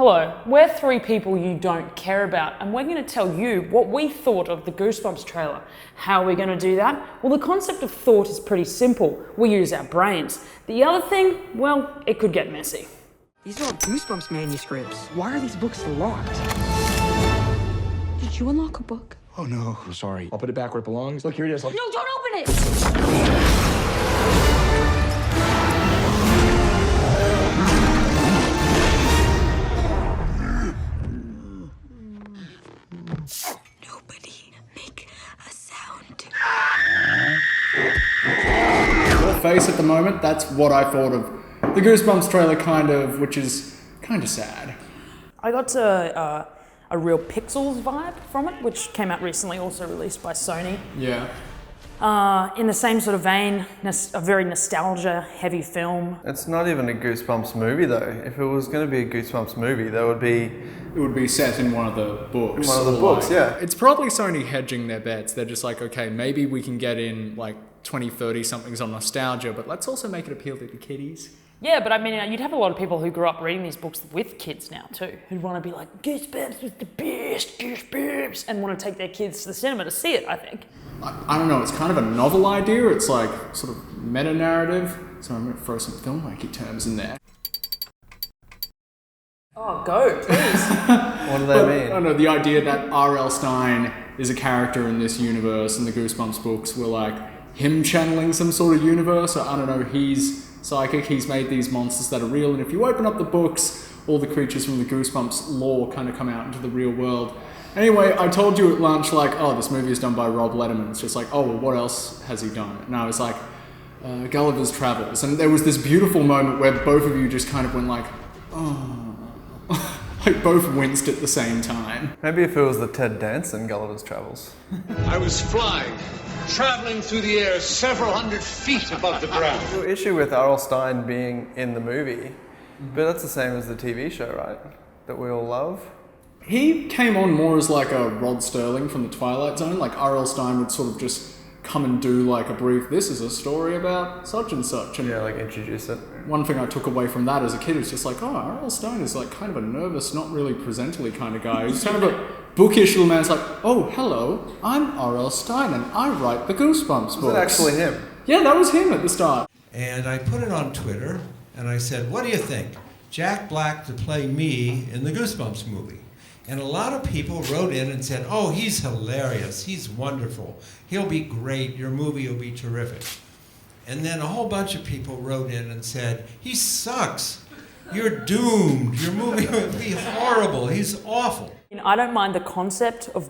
Hello, we're three people you don't care about, and we're going to tell you what we thought of the Goosebumps trailer. How are we going to do that? Well, the concept of thought is pretty simple. We use our brains. The other thing, well, it could get messy. These are all Goosebumps manuscripts. Why are these books locked? Did you unlock a book? Oh no, I'm sorry. I'll put it back where it belongs. Look, here it is. No, don't open it! Nobody make a sound. Your face at the moment, that's what I thought of the Goosebumps trailer, which is kind of sad. I got a real Pixels vibe from it, which came out recently, also released by Sony. Yeah. In the same sort of vein, a very nostalgia-heavy film. It's not even a Goosebumps movie though. If it was going to be a Goosebumps movie, it would be set in one of the books. In one of the books, yeah. It's probably Sony hedging their bets. They're just like, okay, maybe we can get in like 20, 30 somethings on nostalgia, but let's also make it appeal to the kiddies. Yeah, but I mean, you'd have a lot of people who grew up reading these books with kids now too, who'd want to be like, Goosebumps was the best, Goosebumps, and want to take their kids to the cinema to see it, I think. I don't know, it's kind of a novel idea. It's like sort of meta-narrative. So I'm going to throw some filmmaking terms in there. Oh, go, please. What do they mean? I don't know, the idea that R.L. Stine is a character in this universe and the Goosebumps books were like him channeling some sort of universe. Or I don't know, he's psychic, he's made these monsters that are real, and if you open up the books, all the creatures from the Goosebumps lore kind of come out into the real world. Anyway, I told you at lunch, like, oh, this movie is done by Rob Letterman. It's just like, oh, well, what else has he done? And I was like, Gulliver's Travels. And there was this beautiful moment where both of you just kind of went like, oh. Like, both winced at the same time. Maybe if it was the Ted Danson Gulliver's Travels. I was flying, traveling through the air several hundred feet above the ground. The issue with R.L. Stine being in the movie, but that's the same as the TV show, right? That we all love. He came on more as like a Rod Serling from the Twilight Zone. Like R.L. Stine would sort of just come and do like a brief, this is a story about such and such. And yeah, like introduce it. One thing I took away from that as a kid was just like, oh, R.L. Stine is like kind of a nervous, not really presently kind of guy. He's kind of a bookish little man. It's like, oh, hello, I'm R.L. Stine and I write the Goosebumps books. Was it actually him? Yeah, that was him at the start. And I put it on Twitter and I said, what do you think? Jack Black to play me in the Goosebumps movie. And a lot of people wrote in and said, oh, he's hilarious, he's wonderful, he'll be great, your movie will be terrific. And then a whole bunch of people wrote in and said, he sucks, you're doomed, your movie will be horrible, he's awful. I don't mind the concept of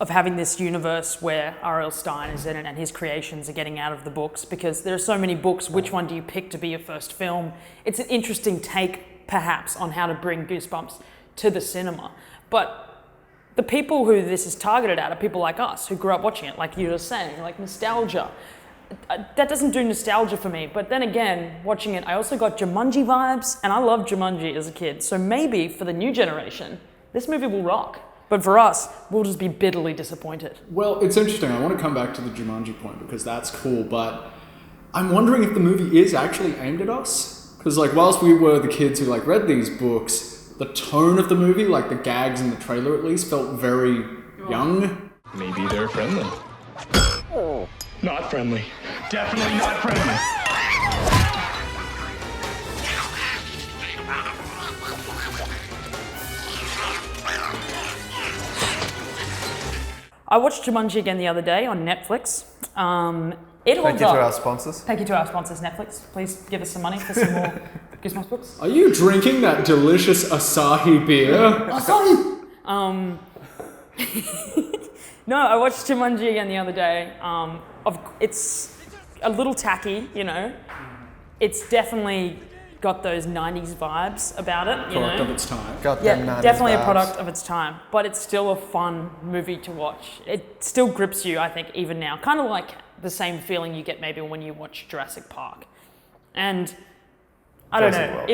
having this universe where R.L. Stine is in it and his creations are getting out of the books, because there are so many books, which one do you pick to be your first film? It's an interesting take, perhaps, on how to bring Goosebumps to the cinema. But the people who this is targeted at are people like us who grew up watching it, like you were saying, like nostalgia. That doesn't do nostalgia for me, but then again, watching it, I also got Jumanji vibes, and I loved Jumanji as a kid, so maybe for the new generation, this movie will rock. But for us, we'll just be bitterly disappointed. Well, it's interesting. I want to come back to the Jumanji point because that's cool, but I'm wondering if the movie is actually aimed at us. Because like, whilst we were the kids who like read these books, the tone of the movie, like the gags in the trailer at least, felt very young. Maybe they're friendly. Oh. Not friendly. Definitely not friendly. I watched Jumanji again the other day on Netflix. It holds Thank you up. to our sponsors. Thank you to our sponsors, Netflix. Please give us some money for some more Goosebumps books. Are you drinking that delicious Asahi beer? Asahi! No, I watched Jumanji again the other day. It's a little tacky, you know. It's definitely got those 90s vibes about it, you Product know. of its time. Got them 90s definitely vibes. a product of its time, but it's still a fun movie to watch. It still grips you, I think, even now. Kind of like the same feeling you get maybe when you watch Jurassic Park. And I don't know,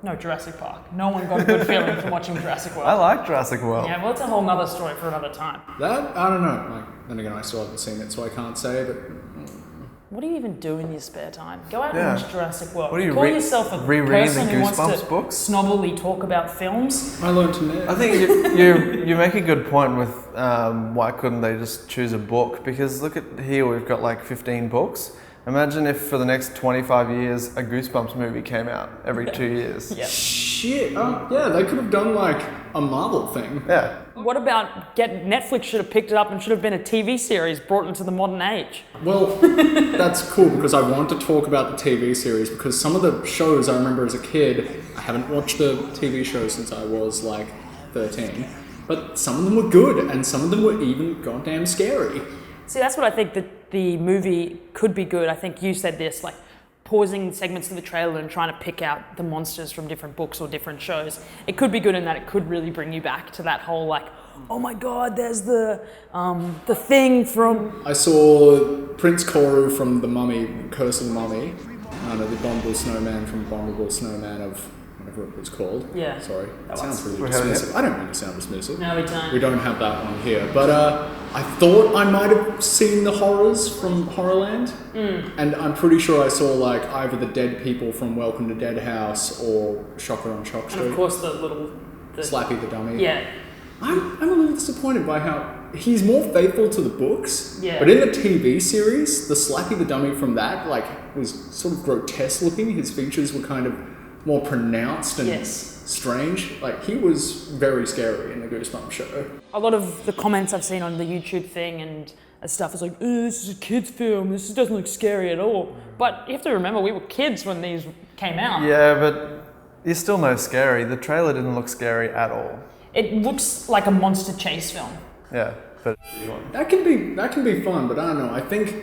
No, Jurassic Park. No one got a good feeling from watching Jurassic World. I like Jurassic World. Yeah, well, it's a whole nother story for another time. That, I don't know. Like, then again, I still haven't seen it, so I can't say, but... what do you even do in your spare time? Go out Yeah. and watch Jurassic World. What do you call yourself a rereading person the who wants to Goosebumps books? snobbily talk about films. I learned to knit. I think you make a good point with why couldn't they just choose a book? Because look at here, we've got like 15 books. Imagine if for the next 25 years a Goosebumps movie came out every 2 years. Yeah. Shit. Yeah, they could have done like a Marvel thing. Yeah. What about Netflix should have picked it up and should have been a TV series brought into the modern age? Well, that's cool because I want to talk about the TV series because some of the shows I remember as a kid, I haven't watched the TV show since I was like 13, but some of them were good and some of them were even goddamn scary. See, that's what I think that the movie could be good. I think you said this, like pausing segments of the trailer and trying to pick out the monsters from different books or different shows. It could be good in that it could really bring you back to that whole like, oh my god, there's the thing from... I saw Prince Koru from The Mummy, Curse of the Mummy. I don't know, the Abominable Snowman from Abominable Snowman of whatever it was called. Yeah. Sorry, That it sounds one's- really dismissive. I don't mean to sound dismissive. No, we don't. We don't have that one here. But I thought I might have seen the horrors from Horrorland. And I'm pretty sure I saw like either the dead people from Welcome to Dead House or Shocker on Shock And Street. of course the little... Slappy the Dummy. Yeah. I'm a little disappointed by how he's more faithful to the books. Yeah. But in the TV series, the Slappy the Dummy from that like was sort of grotesque looking. His features were kind of more pronounced and strange. Like he was very scary in the Goosebumps show. A lot of the comments I've seen on the YouTube thing and stuff is like, oh, this is a kid's film, this doesn't look scary at all. But you have to remember, we were kids when these came out. Yeah, but you still know scary. The trailer didn't look scary at all. It looks like a monster chase film. Yeah, but That can be fun, but I don't know. I think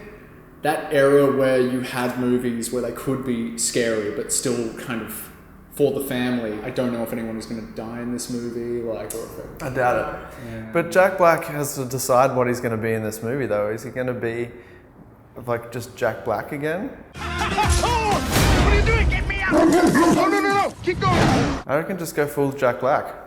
that era where you had movies where they could be scary but still kind of for the family. I don't know if anyone is going to die in this movie, like, or if it, I doubt it. Yeah. But Jack Black has to decide what he's going to be in this movie, though. Is he going to be like just Jack Black again? What are you doing? Get me out! No. Keep going. I reckon just go full Jack Black.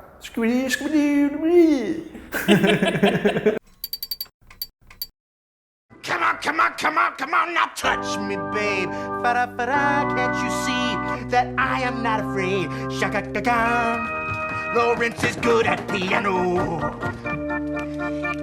Come on, now touch me, babe. Fa-da, can't you see that I am not afraid? Shaka-ga-ga. Lawrence is good at piano.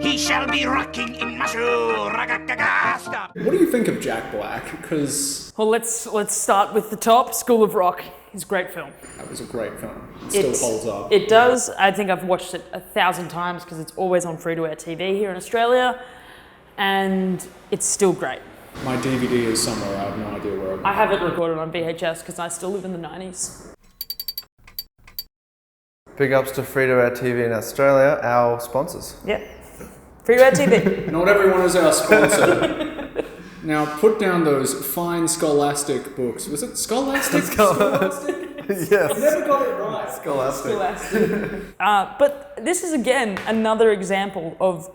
He shall be rocking in my show. Ra-ga-ga-ga. Stop. What do you think of Jack Black? Because Well, let's start with the top. School of Rock is a great film. that was a great film. It still holds up. It does. I think I've watched it 1,000 times because it's always on free-to-air TV here in Australia, and it's still great. My DVD is somewhere. I have no idea where. I have it recorded on VHS because I still live in the 90s. Big ups to free-to-air TV in Australia, our sponsors. Yeah. Free-to-air TV. Not everyone is our sponsor. Now put down those fine Scholastic books. Was it Scholastic? Scholastic? Yes. I never got it right. Scholastic. But this is, again, another example of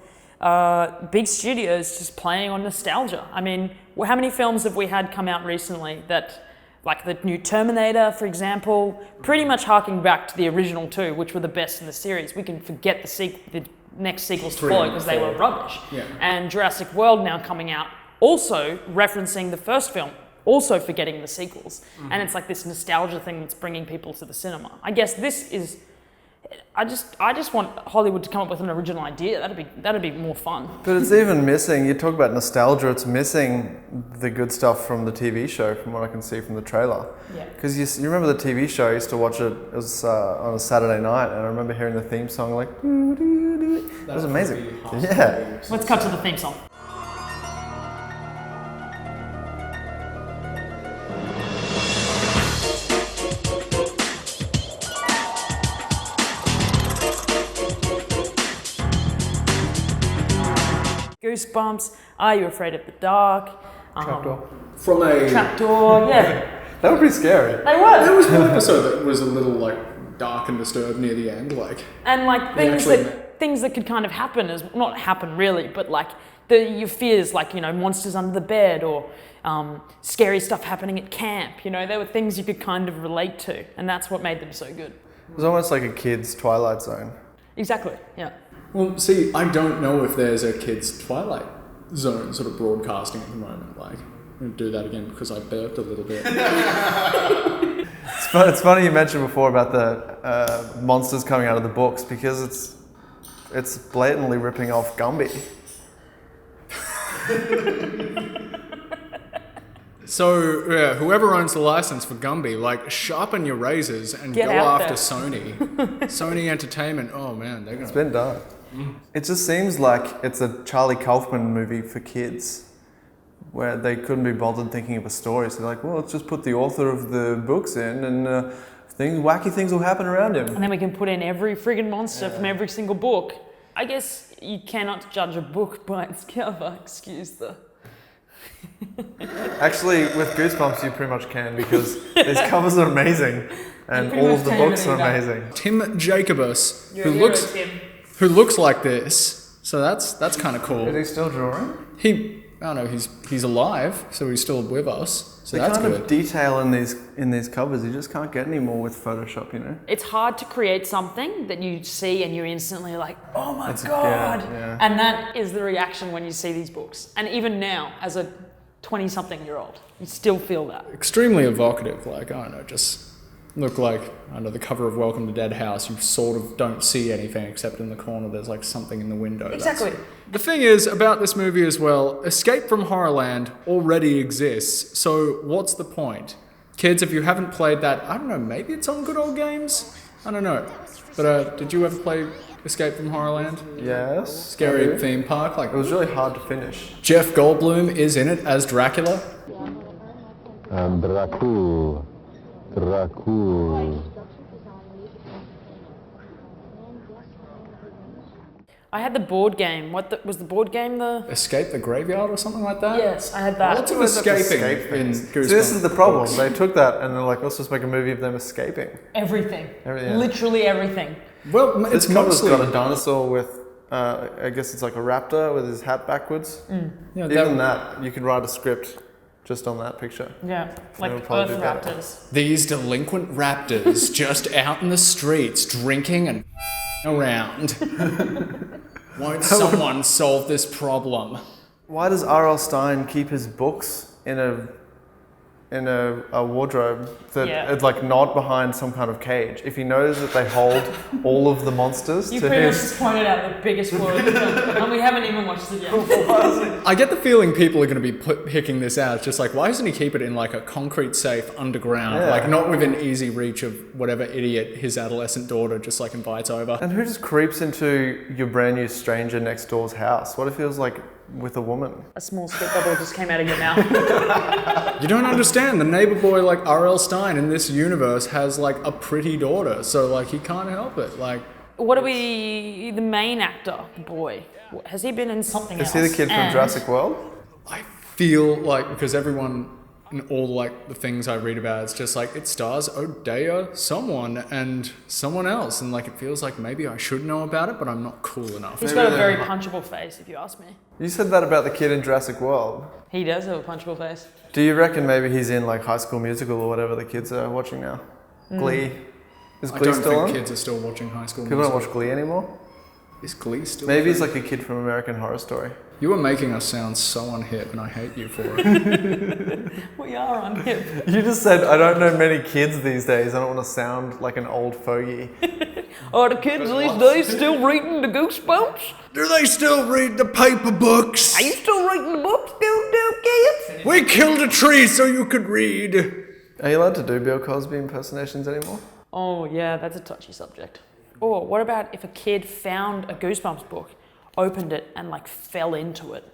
big studios just playing on nostalgia. I mean, how many films have we had come out recently that, like the new Terminator, for example, pretty much harking back to the original two, which were the best in the series. We can forget the next sequels to follow because they were rubbish. Yeah. And Jurassic World now coming out, also referencing the first film, also forgetting the sequels. And it's like this nostalgia thing that's bringing people to the cinema. I guess this is... I just want Hollywood to come up with an original idea. That'd be more fun. But it's even missing, you talk about nostalgia, it's missing the good stuff from the TV show, from what I can see from the trailer. Yeah. Because you remember the TV show, I used to watch it, it was on a Saturday night, and I remember hearing the theme song like, it was amazing. Yeah. Let's cut to the theme song. Goosebumps, Are You Afraid of the Dark? Trapdoor. From a... Trapdoor, yeah. That would be scary. They were. There was one episode that was a little like dark and disturbed near the end, like. And like things that could kind of happen, as not happen really, but like your fears, like, you know, monsters under the bed or scary stuff happening at camp. You know, there were things you could kind of relate to, and that's what made them so good. It was almost like a kid's Twilight Zone. Exactly. Yeah. Well, see, I don't know if there's a kids' Twilight Zone sort of broadcasting at the moment. Like, I'm going to do that again because I burped a little bit. It's funny you mentioned before about the monsters coming out of the books because it's blatantly ripping off Gumby. So, yeah, whoever owns the license for Gumby, like, sharpen your razors and Get go out after there. Sony. Sony Entertainment, oh man, they're It's going been done. It just seems like it's a Charlie Kaufman movie for kids where they couldn't be bothered thinking of a story. So they're like, well, let's just put the author of the books in and wacky things will happen around him. And then we can put in every friggin' monster from every single book. I guess you cannot judge a book by its cover, excuse the... Actually, with Goosebumps, you pretty much can because these covers are amazing and pretty all much of the can books are everything, amazing. Tim Jacobus, You're a hero, Tim. who looks like this, so that's kind of Is cool. he still drawing? I don't know, he's alive, so he's still with us, so The that's kind good. of detail in these covers, you just can't get any more with Photoshop, you know? It's hard to create something that you see and you're instantly like, oh my That's- God. yeah. And that is the reaction when you see these books. And even now, as a 20-something-year-old, you still feel that. Extremely evocative, like, I don't know, just look like under the cover of Welcome to Dead House, you sort of don't see anything except in the corner there's like something in the window. Exactly. The thing is about this movie as well, Escape from Horrorland already exists, so what's the point? Kids, if you haven't played that, I don't know, maybe it's on Good Old Games? I don't know. But did you ever play Escape from Horrorland? Yes. Scary theme park? Like, It was really hard to finish. Jeff Goldblum is in it as Dracula. Dracul. I had the board game. Was the board game the... Escape the Graveyard or something like that? Yes, I had that. Lots of Lots of escaping escape in things. Goosebumps. See, this is the problem. books. They took that and they're like, let's just make a movie of them escaping. Everything. Everything. Literally everything. Well, This it's cover's mostly... got a dinosaur with, I guess it's like a raptor with his hat backwards. Yeah, Even that, you could write a script just on that picture. Yeah, like would probably Earth be better. Raptors. These delinquent raptors just out in the streets drinking and around. Won't someone solve this problem? Why does R.L. Stine keep his books in a wardrobe that Yeah. it's like not behind some kind of cage? If he knows that they hold all of the monsters You to pretty much his... just pointed out the biggest flaw of the film, and we haven't even watched it yet. I get the feeling people are going to be picking this out. It's just like, why doesn't he keep it in like a concrete safe underground? Yeah. Like not within easy reach of whatever idiot his adolescent daughter just like invites over. And who just creeps into your brand new stranger next door's house? What if he was like with a woman? A small spit bubble just came out of your mouth. You don't understand. The neighbor boy like R.L. Stine in this universe has like a pretty daughter. So like he can't help it. Like, What are we... The main actor, the boy, has he been in something Is else? he the kid from And Jurassic World? I feel like because everyone in all like the things I read about, it's just like it stars O'Dea, someone and someone else, and like it feels like maybe I should know about it, but I'm not cool enough. He's got a very punchable face, if you ask me. You said that about the kid in Jurassic World. He does have a punchable face. Do you reckon maybe he's in like High School Musical or whatever the kids are watching now? Glee? Is I Glee don't still think on? kids are still watching High School People don't Musical. watch Glee anymore? Is Glee still? Maybe he's a like a kid from American Horror Story. You are making us sound so unhip, and I hate you for it. We are on him. You just said, I don't know many kids these days. I don't want to sound like an old fogey. Are the kids these days still reading the Goosebumps? Do they still read the paper books? Are you still reading the books, kids? We killed a tree so you could read. Are you allowed to do Bill Cosby impersonations anymore? Oh, yeah, that's a touchy subject. Or what about if a kid found a Goosebumps book, opened it, and like fell into it,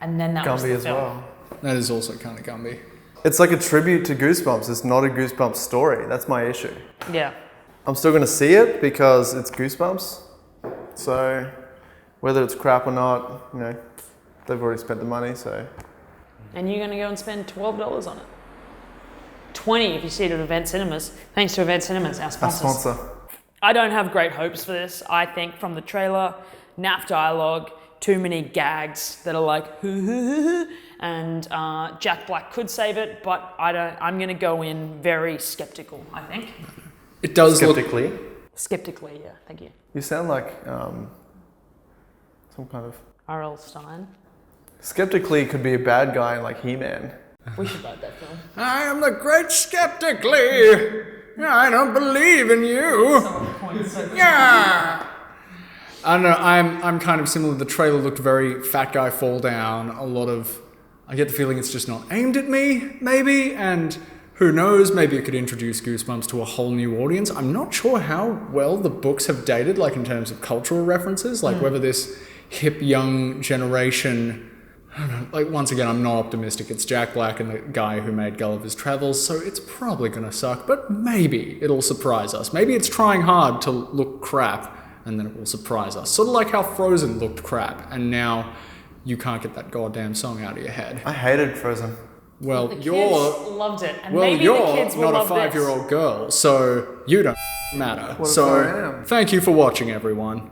and then that was Gumby the as film? well. That is also kind of Gumby. It's like a tribute to Goosebumps. It's not a Goosebumps story. That's my issue. Yeah. I'm still going to see it because it's Goosebumps. So whether it's crap or not, you know, they've already spent the money, so... And you're going to go and spend $12 on it. 20 if you see it at Event Cinemas. Thanks to Event Cinemas, our A sponsors. sponsor. I don't have great hopes for this. I think from the trailer, naff dialogue, too many gags that are like, and Jack Black could save it, but I don't. I'm going to go in very skeptical, I think. It does Skeptically. Skeptically, yeah, thank you. You sound like some kind of... R.L. Stine. Skeptically could be a bad guy in like He-Man. We should write that film. I am the great skeptic, Lee. I don't believe in you. Yeah. I don't know. I'm kind of similar. The trailer looked very fat guy fall down. I get the feeling it's just not aimed at me, maybe, and who knows, maybe it could introduce Goosebumps to a whole new audience. I'm not sure how well the books have dated, like in terms of cultural references, like whether this hip young generation, I don't know, like once again, I'm not optimistic. It's Jack Black and the guy who made Gulliver's Travels, so it's probably gonna suck, but maybe it'll surprise us. Maybe it's trying hard to look crap, and then it will surprise us. Sort of like how Frozen looked crap, and now you can't get that goddamn song out of your head. I hated Frozen. The kids loved it, and well, maybe you're the kids will not a love this. 5-year-old girl, so you don't matter. What if I So am? thank you for watching, everyone.